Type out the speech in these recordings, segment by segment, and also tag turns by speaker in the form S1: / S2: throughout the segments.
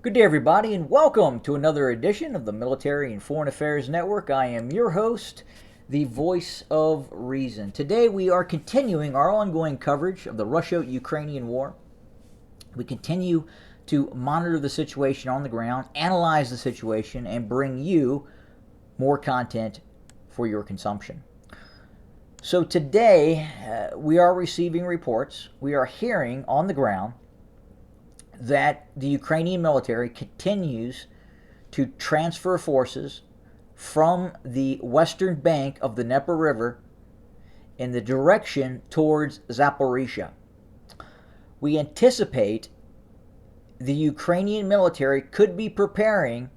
S1: Good day, everybody, and welcome to another edition of the Military and Foreign Affairs Network. I am your host, the voice of reason. Today, we are continuing our ongoing coverage of the Russia-Ukrainian war. We continue to monitor the situation on the ground, analyze the situation, and bring you more content for your consumption. So today, we are receiving reports. We are hearing on the ground that the Ukrainian military continues to transfer forces from the western bank of the Dnieper River in the direction towards Zaporizhia. We anticipate the Ukrainian military could be preparing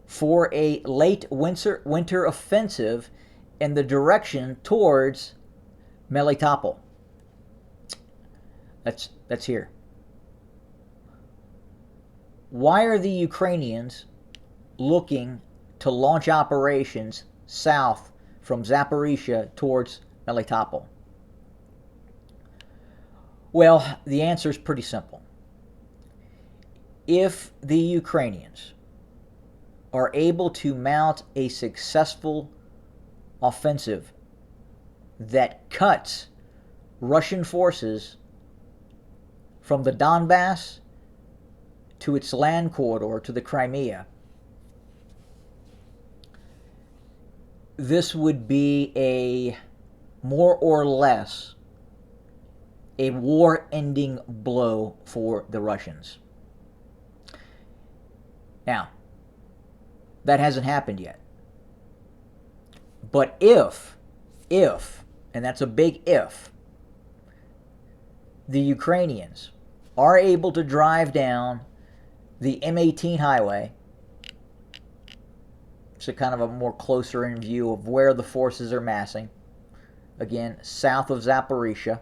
S1: for a late winter offensive in the direction towards Melitopol. That's here. Why are the Ukrainians looking to launch operations south from Zaporizhia towards Melitopol? Well, the answer is pretty simple. If the Ukrainians are able to mount a successful offensive that cuts Russian forces from the Donbass to its land corridor to the Crimea, this would be a more or less a war-ending blow for the Russians. Now, that hasn't happened yet. But if, and that's a big if, the Ukrainians are able to drive down the M18 highway, so kind of a more closer in view of where the forces are massing, again, south of Zaporizhia.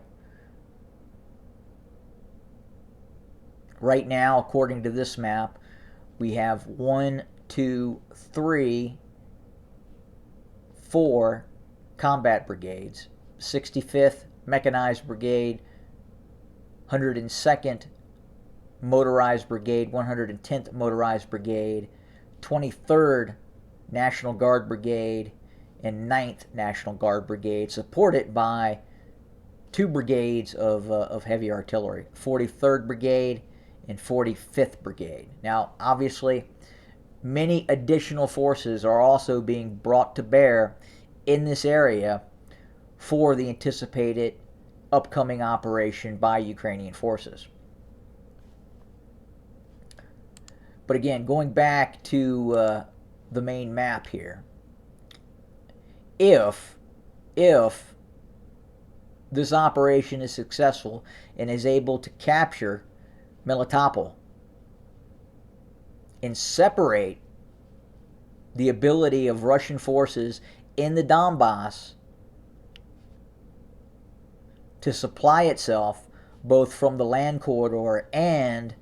S1: Right now, according to this map, we have 1, 2, 3, 4 combat brigades. 65th Mechanized Brigade, 102nd Motorized Brigade, 110th Motorized Brigade, 23rd National Guard Brigade, and 9th National Guard Brigade, supported by 2 brigades of heavy artillery, 43rd Brigade and 45th Brigade. Now, obviously, many additional forces are also being brought to bear in this area for the anticipated upcoming operation by Ukrainian forces. But again, going back to the main map here, if this operation is successful and is able to capture Melitopol and separate the ability of Russian forces in the Donbass to supply itself both from the land corridor and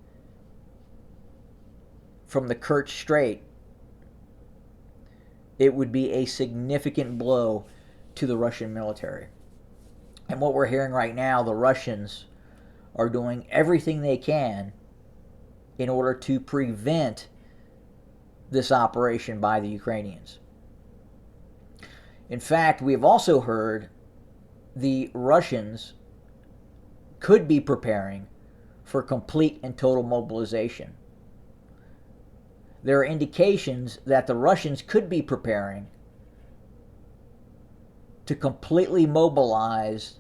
S1: from the Kerch Strait, it would be a significant blow to the Russian military. And what we're hearing right now, the Russians are doing everything they can in order to prevent this operation by the Ukrainians. In fact, we have also heard the Russians could be preparing for complete and total mobilization. There are indications that the Russians could be preparing to completely mobilize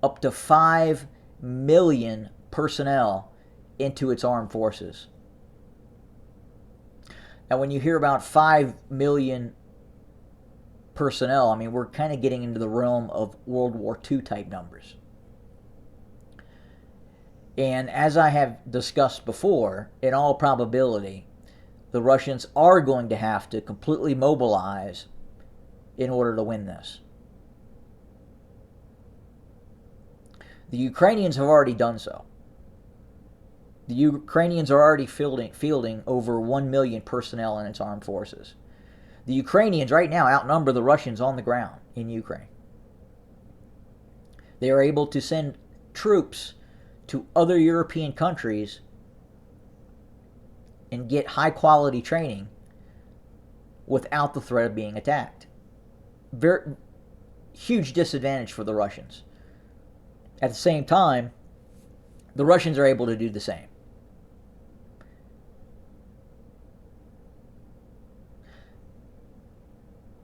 S1: up to 5 million personnel into its armed forces. Now, when you hear about 5 million personnel, I mean, we're kind of getting into the realm of World War II type numbers. And as I have discussed before, in all probability, the Russians are going to have to completely mobilize in order to win this. The Ukrainians have already done so. The Ukrainians are already fielding over 1 million personnel in its armed forces. The Ukrainians right now outnumber the Russians on the ground in Ukraine. They are able to send troops to other European countries and get high quality training without the threat of being attacked. Very huge disadvantage for the Russians. At the same time, the Russians are able to do the same.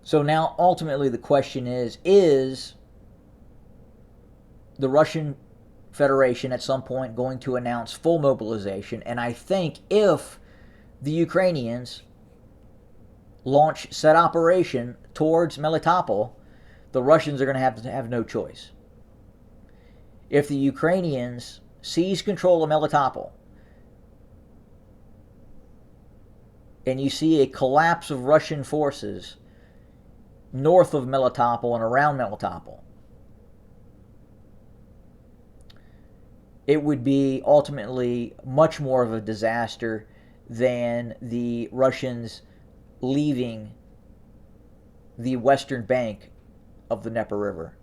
S1: So now ultimately the question is the Russian Federation at some point going to announce full mobilization? And I think if the Ukrainians launch said operation towards Melitopol, the Russians are going to have no choice. If the Ukrainians seize control of Melitopol and you see a collapse of Russian forces north of Melitopol and around Melitopol, it would be ultimately much more of a disaster than the Russians leaving the western bank of the Dnieper River.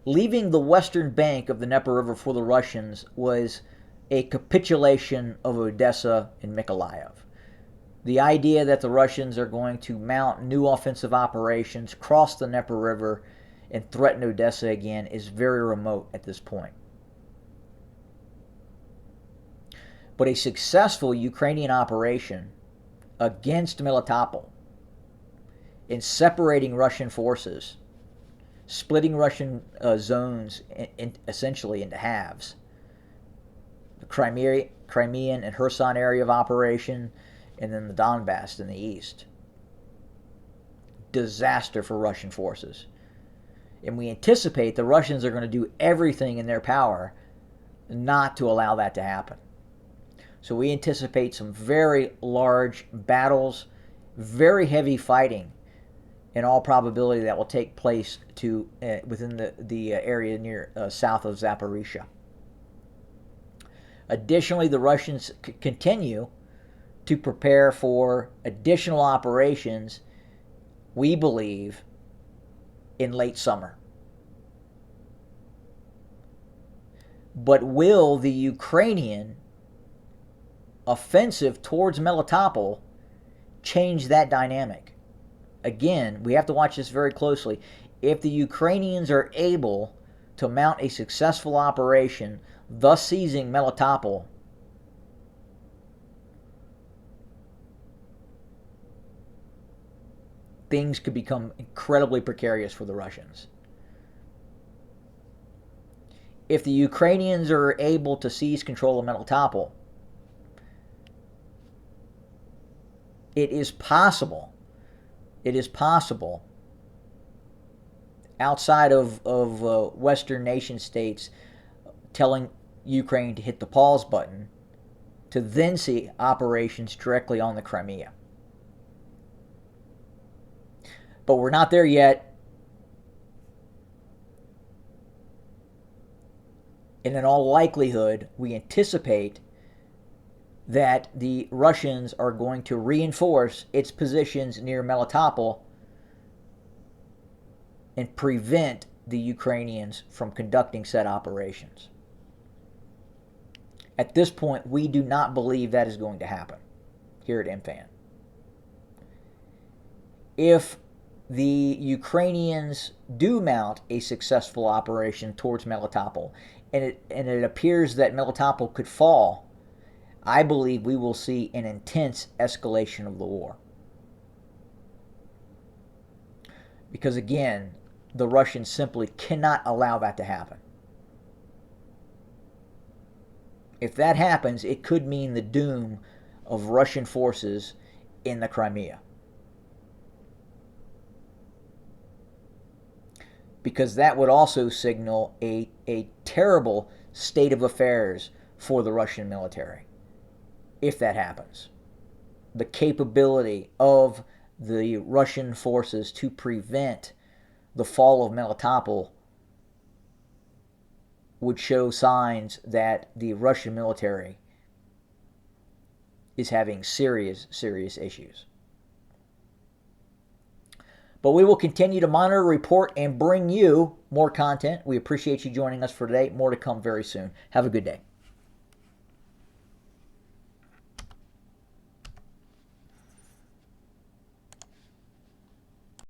S1: Leaving the western bank of the Dnieper River for the Russians was a capitulation of Odessa and Mykolaiv. The idea that the Russians are going to mount new offensive operations, cross the Dnieper River, and threaten Odessa again is very remote at this point. But a successful Ukrainian operation against Melitopol in separating Russian forces, splitting Russian zones essentially into halves, the Crimean and Kherson area of operation, and then the Donbass in the east. Disaster for Russian forces. And we anticipate the Russians are going to do everything in their power not to allow that to happen. So we anticipate some very large battles, very heavy fighting, in all probability that will take place within the area near south of Zaporizhia. Additionally, the Russians continue to prepare for additional operations, we believe, in late summer. But will the Ukrainian offensive towards Melitopol change that dynamic? Again, we have to watch this very closely. If the Ukrainians are able to mount a successful operation, thus seizing Melitopol, things could become incredibly precarious for the Russians. If the Ukrainians are able to seize control of Melitopol, it is possible, outside of Western nation states telling Ukraine to hit the pause button, to then see operations directly on the Crimea. But we're not there yet. And in all likelihood, we anticipate that the Russians are going to reinforce its positions near Melitopol and prevent the Ukrainians from conducting said operations. At this point, we do not believe that is going to happen here at MFAN. If the Ukrainians do mount a successful operation towards Melitopol, and it appears that Melitopol could fall, I believe we will see an intense escalation of the war. Because again, the Russians simply cannot allow that to happen. If that happens, it could mean the doom of Russian forces in the Crimea. Because that would also signal a terrible state of affairs for the Russian military, if that happens. The capability of the Russian forces to prevent the fall of Melitopol would show signs that the Russian military is having serious issues. But we will continue to monitor, report, and bring you more content. We appreciate you joining us for today. More to come very soon. Have a good day.